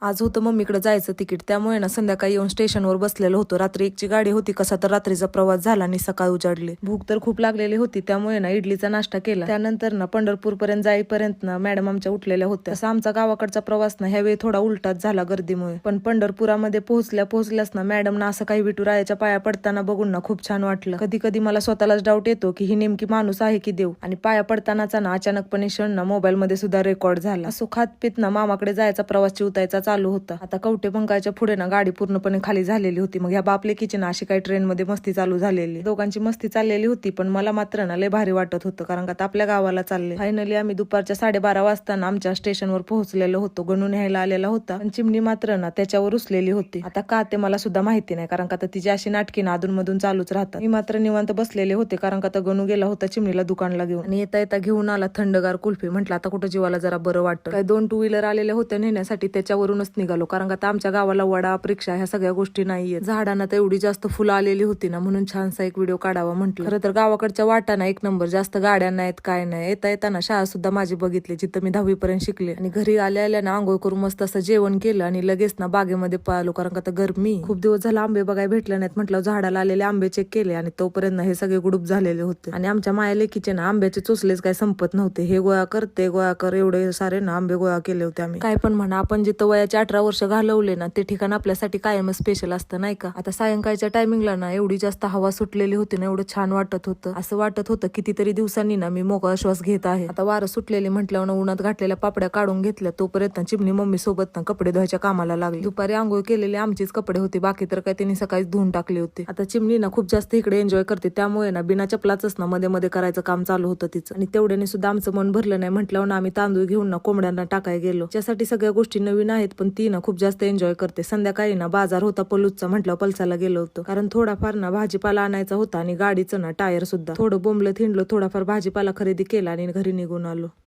आज होतं मम्मीकडे जायचं तिकीट, त्यामुळे ना संध्याकाळी येऊन स्टेशनवर बसलेलो होतो. रात्री एकची गाडी होती, कसा तर रात्रीचा प्रवास झाला आणि सकाळ उजाडली. भूक तर खूप लागलेली होती, त्यामुळे ना इडलीचा नाश्ता केला. त्यानंतर ना पंढरपूर पर्यंत जाईपर्यंत ना मॅडम आमच्या उठलेल्या होत्या. तसा आमचा गावाकडचा प्रवास ना ह्यावेळी थोडा उलटाच झाला गर्दीमुळे. पण पंढरपुरामध्ये पोहोचल्याच ना मॅडम ना असं काही विठुरायाच्या पाया पडताना बघून ना खूप छान वाटलं. कधी कधी मला स्वतःलाच डाऊट येतो की ही नेमकी माणूस आहे की देव. आणि पाया पडतानाचा ना अचानकपणे क्षण ना मोबाईल मध्ये सुद्धा रेकॉर्ड झाला. असो खात पित ना मामाकडे जायचा प्रवास चिवतायचा चालू होता. आता कवटे पंकाच्या पुढे ना गाडी पूर्णपणे खाली झालेली होती. मग ह्या बापलेकीची ना अशी काही ट्रेन मध्ये मस्ती चालू झालेली. दोघांची मस्ती चाललेली होती, पण मला मात्र ना लय भारी वाटत होतं, कारण का आपल्या गावाला चालले. फायनली आम्ही दुपारच्या 12:30 वाजता आमच्या स्टेशनवर पोहोचलेलो होतो. गणू न्यायला आलेला होता, पण चिमणी मात्र ना त्याच्यावर रुसलेली होती. आता का ते मला सुद्धा माहिती नाही, कारण का तिची अशी नाटकी ना अधून मधून चालूच राहतात. मी मात्र निवांत बसलेले होते, कारण का गणू गेला होता चिमणीला दुकानला घेऊन. आणि येता येता घेऊन आला थंडगार कुल्फी. म्हटलं आता कुठं जीवाला जरा बरं वाटतं. काय 2 टू व्हीलर आलेल्या होत्या नेण्यासाठी, त्याच्यावरूनच निघालो, कारण का आमच्या गावाला वडा रिक्षा ह्या सगळ्या गोष्टी नाहीये. झाडांना तर एवढी जास्त फुलं आलेली होती ना, म्हणून छानसा एक व्हिडिओ काढावा म्हटलं. खरं तर गावाकडच्या वाटा ना एक नंबर, जास्त गाड्या नाहीत काय नाही. येता येताना शाळा सुद्धा माझी बघितली, जिथं मी 10वी पर्यंत शिकले. आणि घरी आल्या ना आंघोळ करून मस्त असं जेवण केलं आणि लगेच ना बागेमध्ये पळालो, कारण का गरमी खूप दिवस झाला आंबे बघायला भेटले नाहीत. म्हटलं झाडाला आलेले आंबे चेक केले, आणि तोपर्यंत हे सगळे गुडूप झालेले होते. आणि आमच्या माया लेकीचे ना आंब्याचे चोचलेच काय संपत नव्हते. हे गोळा करते गोळा कर, एवढे सारे ना आंबे गोळा केले होते आम्ही. काय पण म्हणा, आपण जिथं वयाचे 18 वर्ष घालवले ना ते ठिकाण आपल्यासाठी कायम स्पेशल असतं नाही का. आता सायंकाळच्या टायमिंगला ना एवढी जास्त हवा सुटलेली होती ना, एवढं छान वाटत होतं. असं वाटत होतं कितीतरी दिवसांनी ना मी मोकळा श्वास घेत आहे. आता वारं सुटलेली म्हटल्यावर उन्हात घातलेल्या पापड्या काढून घेतल्या. तोपर्यंत चिमणी मम्मी सोबत ना कपडे धुवायच्या कामाला लागली. दुपारी आंघोळ केलेली आमचीच कपडे होते, बाकी तर काय त्यांनी सकाळीच धुवून टाकले होते. आता चिमणी ना खूप जास्त इकडे एन्जॉय करते, त्यामुळे ना बिना चपलाच ना मध्ये मध्ये करायचं काम चालू होतं तिचं. आणि तेवढ्याने सुद्धा आमचं मन भरलं नाही. म्हटल्यावर आम्ही तांदूळ घेऊन ना कोंबड्यांना टाकाय गेलो. त्यासाठी सगळ्या गोष्टी नवीन आहेत, पण ती ना खूप जास्त एन्जॉय करते. संध्याकाळी ना बाजार होता पलूसचा, म्हटलं पलसाला गेलो होतो, कारण थोडाफार ना भाजीपाला आणायचा होता आणि गाडीचं ना टायर सुद्धा. थोडं बोंबलं थिंडलो, थोडाफार भाजीपाला खरेदी केला आणि घरी निघून आलो.